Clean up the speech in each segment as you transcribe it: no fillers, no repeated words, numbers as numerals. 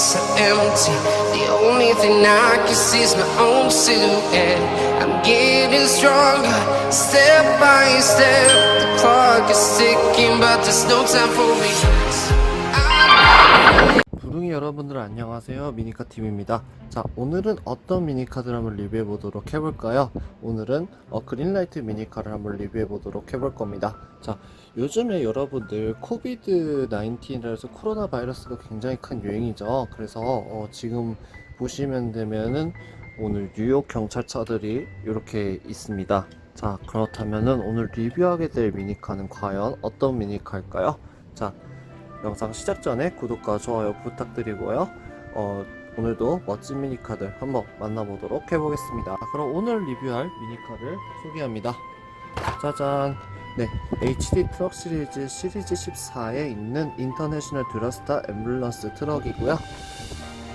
so empty. The only thing I can see is my own silhouette. I'm getting stronger, step by step. The clock is ticking, but there's no time for regrets. 부릉이 여러분들 안녕하세요, 미니카팀입니다. 자, 오늘은 어떤 미니카들 한번 리뷰해 보도록 해볼까요? 오늘은 그린라이트 미니카를 한번 리뷰해 보도록 해볼 겁니다. 자, 요즘에 여러분들 코비드 19이라서 코로나 바이러스가 굉장히 큰 유행이죠. 그래서 지금 보시면 되면은 오늘 뉴욕 경찰차들이 이렇게 있습니다. 자, 그렇다면은 오늘 리뷰하게 될 미니카는 과연 어떤 미니카일까요? 자, 영상 시작 전에 구독과 좋아요 부탁드리고요. 오늘도 멋진 미니카들 한번 만나보도록 해보겠습니다. 그럼 오늘 리뷰할 미니카를 소개합니다. 짜잔! 네, HD 트럭 시리즈 14에 있는 인터내셔널 드러스터 앰뷸런스 트럭이고요.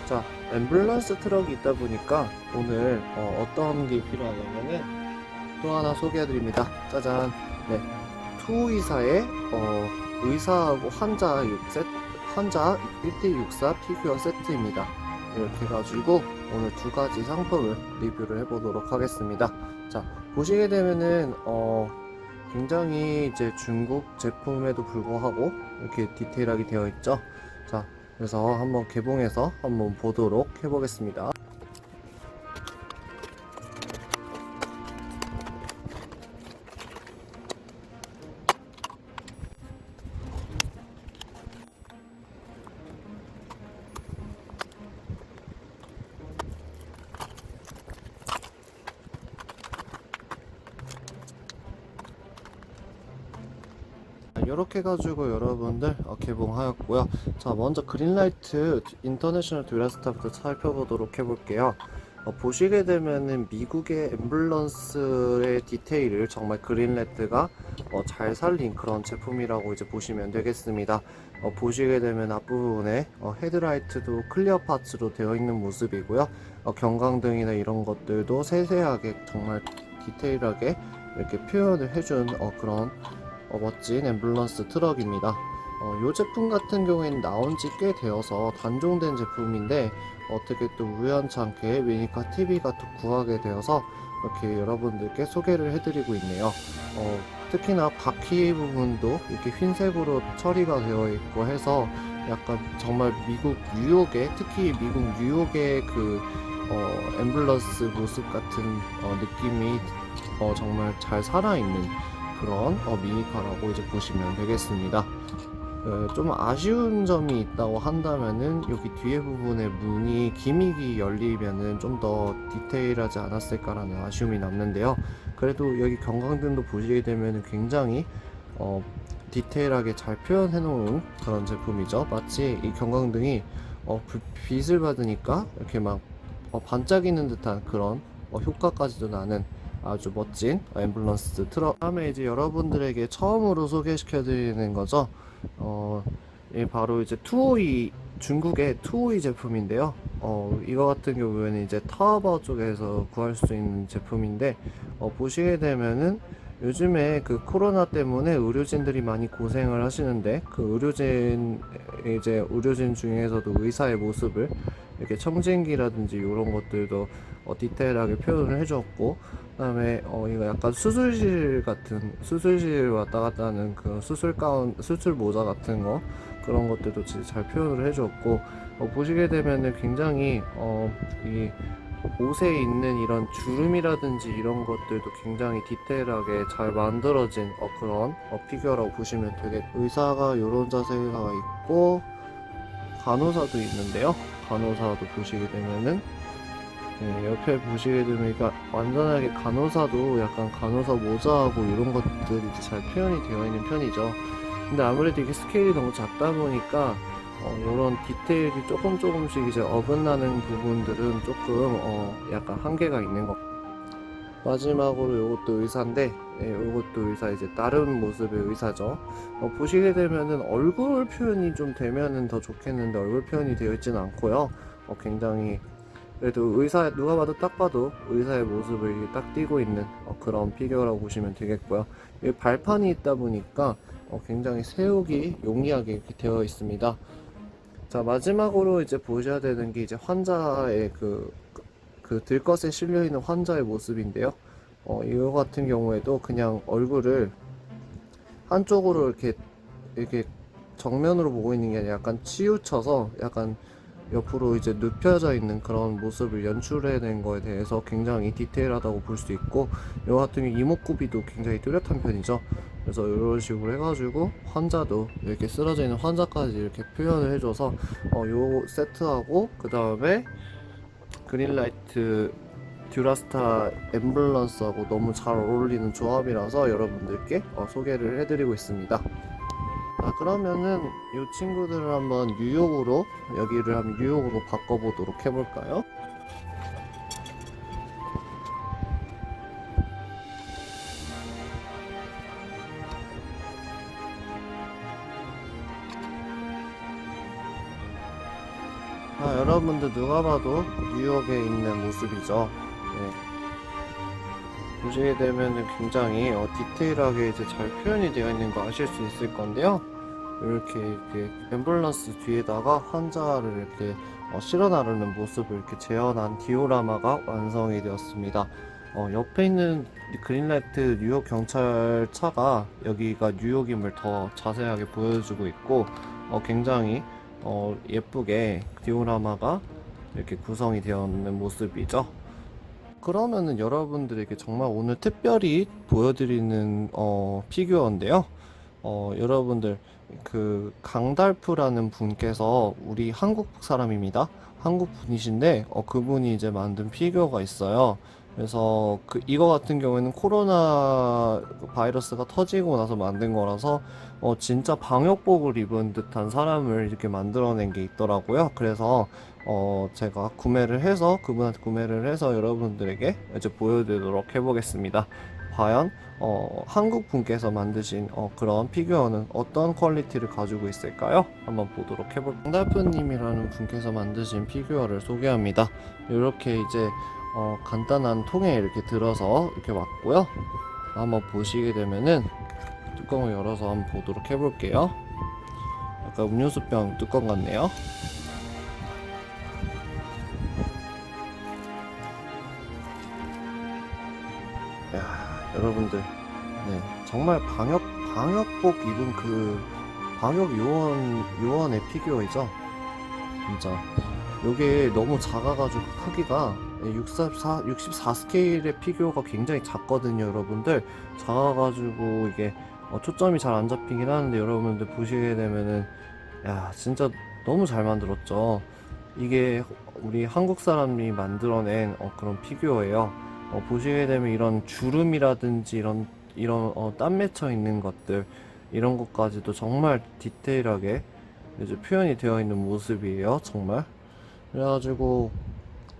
자, 앰뷸런스 트럭이 있다 보니까 오늘 어떤 게 필요하냐면은 또 하나 소개해드립니다. 짜잔! 네, 투의사의 의사하고 환자 1대64 피규어 세트입니다. 이렇게 해가지고 오늘 두 가지 상품을 리뷰를 해보도록 하겠습니다. 자, 보시게 되면은 굉장히 이제 중국 제품에도 불구하고 이렇게 디테일하게 되어 있죠. 자, 그래서 한번 개봉해서 한번 보도록 해보겠습니다. 이렇게 가지고 여러분들 개봉하였고요. 자, 먼저 그린라이트 인터내셔널 드러스터부터 살펴보도록 해볼게요. 보시게 되면은 미국의 앰뷸런스의 디테일을 정말 그린라이트가 잘 살린 그런 제품이라고 이제 보시면 되겠습니다. 보시게 되면 앞부분에 헤드라이트도 클리어 파츠로 되어 있는 모습이고요. 경광등이나 이런 것들도 세세하게 정말 디테일하게 이렇게 표현을 해준 그런 멋진 앰뷸런스 트럭입니다. 이 제품 같은 경우에는 나온 지 꽤 되어서 단종된 제품인데 어떻게 또 우연찮게 미니카 TV가 또 구하게 되어서 이렇게 여러분들께 소개를 해드리고 있네요. 특히나 바퀴 부분도 이렇게 흰색으로 처리가 되어 있고 해서 약간 정말 미국 뉴욕의, 특히 미국 뉴욕의 그 앰뷸런스 모습 같은 느낌이 정말 잘 살아있는 그런 미니카라고 이제 보시면 되겠습니다. 좀 아쉬운 점이 있다고 한다면은 여기 뒤에 부분에 문이 기믹이 열리면은 좀 더 디테일하지 않았을까라는 아쉬움이 남는데요. 그래도 여기 경광등도 보시게 되면은 굉장히 디테일하게 잘 표현해 놓은 그런 제품이죠. 마치 이 경광등이 빛을 받으니까 이렇게 막 반짝이는 듯한 그런 효과까지도 나는 아주 멋진 앰뷸런스 트럭. 다음에 이제 여러분들에게 처음으로 소개시켜 드리는 거죠. 바로 이제 252, 중국의 252 제품인데요. 이거 같은 경우에는 이제 타오바오 쪽에서 구할 수 있는 제품인데, 보시게 되면은 요즘에 그 코로나 때문에 의료진들이 많이 고생을 하시는데, 그 의료진 중에서도 의사의 모습을 이렇게 청진기라든지 이런 것들도 디테일하게 표현을 해줬고, 그 다음에 이거 약간 수술실 왔다 갔다 하는 그 수술 가운, 수술 모자 같은 거, 그런 것들도 진짜 잘 표현을 해줬고, 보시게 되면은 굉장히 이 옷에 있는 이런 주름이라든지 이런 것들도 굉장히 디테일하게 잘 만들어진 그런 피규어라고 보시면 되겠고, 의사가 이런 자세가 있고 간호사도 있는데요. 간호사도 보시게 되면은 옆에 보시게 되면 그러니까 완전하게 간호사도 약간 간호사 모자하고 이런 것들이 잘 표현이 되어 있는 편이죠. 근데 아무래도 이게 스케일이 너무 작다 보니까 이런 디테일이 조금씩 이제 어긋나는 부분들은 조금 약간 한계가 있는 것. 마지막으로 이것도 의사인데, 이것도 의사, 이제 다른 모습의 의사죠. 보시게 되면은 얼굴 표현이 좀 되면은 더 좋겠는데 얼굴 표현이 되어 있지는 않고요. 굉장히 그래도 의사, 누가 봐도 딱 봐도 의사의 모습을 딱 띄고 있는 그런 피규어라고 보시면 되겠고요. 여기 발판이 있다 보니까 굉장히 세우기 용이하게 이렇게 되어 있습니다. 자, 마지막으로 이제 보셔야 되는 게 이제 환자의 그 들것에 실려 있는 환자의 모습인데요. 이거 같은 경우에도 그냥 얼굴을 한쪽으로 이렇게 정면으로 보고 있는 게 아니라 약간 치우쳐서 약간 옆으로 이제 눕혀져 있는 그런 모습을 연출해낸 거에 대해서 굉장히 디테일하다고 볼 수 있고, 이거 같은 경우 이목구비도 굉장히 뚜렷한 편이죠. 그래서 이런 식으로 해가지고 환자도 이렇게 쓰러져 있는 환자까지 이렇게 표현을 해줘서 요 세트하고 그 다음에 그린라이트 듀라스타 앰뷸런스하고 너무 잘 어울리는 조합이라서 여러분들께 소개를 해드리고 있습니다. 그러면은 이 친구들을 한번 뉴욕으로, 여기를 한번 뉴욕으로 바꿔보도록 해볼까요? 여러분들 누가 봐도 뉴욕에 있는 모습이죠. 네. 보시게 되면 굉장히 디테일하게 이제 잘 표현이 되어 있는 거 아실 수 있을 건데요. 이렇게 앰뷸런스 뒤에다가 환자를 이렇게 실어 나르는 모습을 이렇게 재현한 디오라마가 완성이 되었습니다. 옆에 있는 그린라이트 뉴욕 경찰차가 여기가 뉴욕임을 더 자세하게 보여주고 있고, 굉장히 예쁘게 디오라마가 이렇게 구성이 되어 있는 모습이죠. 그러면은 여러분들에게 정말 오늘 특별히 보여드리는 피규어인데요. 여러분들 그 강달프라는 분께서 우리 한국 사람입니다. 한국 분이신데 그분이 이제 만든 피규어가 있어요. 그래서 이거 같은 경우에는 코로나 바이러스가 터지고 나서 만든 거라서 진짜 방역복을 입은 듯한 사람을 이렇게 만들어낸 게 있더라고요. 그래서 제가 그분한테 구매를 해서 여러분들에게 이제 보여드리도록 해보겠습니다. 과연 한국 분께서 만드신 그런 피규어는 어떤 퀄리티를 가지고 있을까요? 한번 보도록 해볼게요. 강달프님이라는 분께서 만드신 피규어를 소개합니다. 이렇게 이제 간단한 통에 이렇게 들어서 이렇게 왔고요. 한번 보시게 되면은 뚜껑을 열어서 한번 보도록 해볼게요. 약간 음료수병 뚜껑 같네요. 여러분들, 네, 정말 방역복 입은 그 방역 요원의 피규어이죠. 진짜 요게 너무 작아가지고 크기가 64 스케일의 피규어가 굉장히 작거든요. 여러분들, 작아가지고 이게 초점이 잘 안 잡히긴 하는데, 여러분들 보시게 되면은 진짜 너무 잘 만들었죠. 이게 우리 한국 사람이 만들어낸 그런 피규어예요. 보시게 되면 이런 주름이라든지 이런 땀 맺혀 있는 것들, 이런 것까지도 정말 디테일하게 이제 표현이 되어 있는 모습이에요. 정말. 그래가지고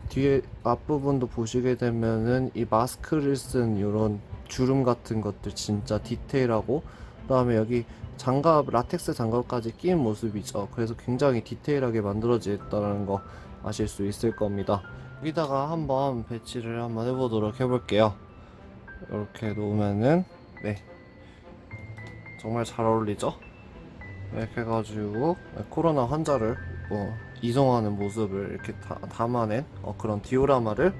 뒤에 앞부분도 보시게 되면은 이 마스크를 쓴 이런 주름 같은 것들 진짜 디테일하고, 그 다음에 여기 장갑, 라텍스 장갑까지 낀 모습이죠. 그래서 굉장히 디테일하게 만들어졌다는 거 아실 수 있을 겁니다. 여기다가 한번 배치를 한번 해보도록 해볼게요. 이렇게 놓으면은 정말 잘 어울리죠? 이렇게 해가지고 코로나 환자를 이송하는 모습을 이렇게 담아낸 그런 디오라마를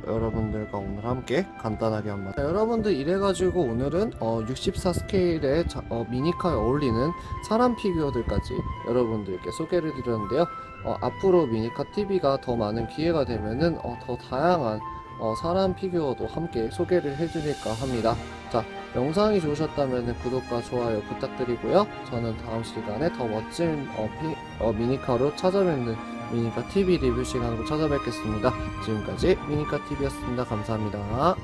여러분들과 오늘 함께 간단하게 한번 여러분들, 이래가지고 오늘은 64 스케일의 미니카에 어울리는 사람 피규어들까지 여러분들께 소개를 드렸는데요. 앞으로 미니카 TV가 더 많은 기회가 되면은 더 다양한 사람 피규어도 함께 소개를 해드릴까 합니다. 자, 영상이 좋으셨다면 구독과 좋아요 부탁드리고요. 저는 다음 시간에 더 멋진 미니카로 찾아뵙는 미니카 TV 리뷰 시간으로 찾아뵙겠습니다. 지금까지 미니카 TV였습니다. 감사합니다.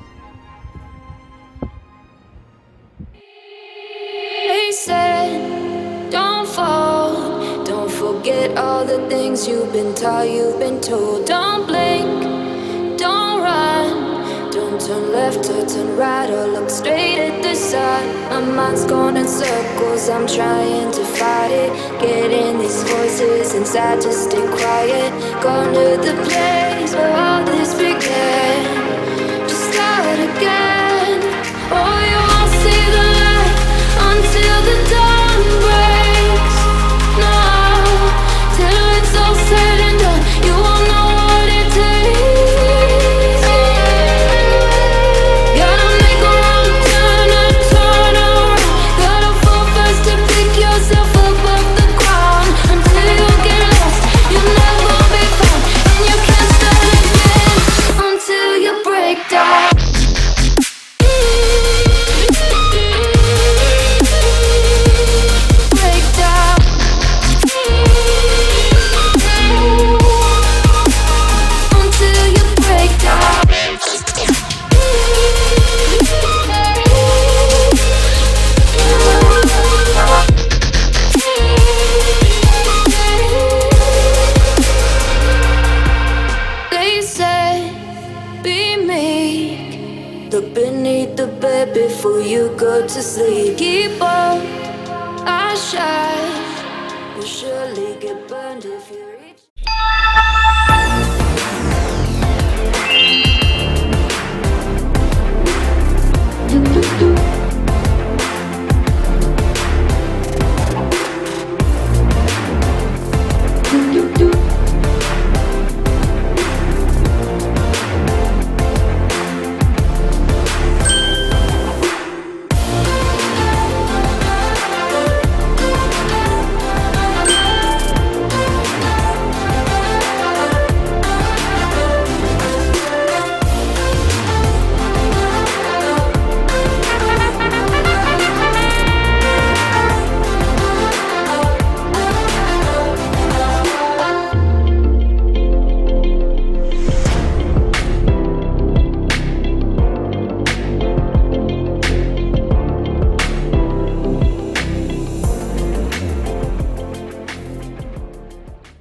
They said, don't fall, don't forget all the things you've been taught, you've been told. Don't blink, don't run, don't turn left or turn right or look straight at the sun. My mind's going in circles, I'm trying to fight it, getting these voices inside to stay quiet. Gone to the place where all this began, just start again. Oh, you won't see the light until the dawn breaks. No, till surely get burned if you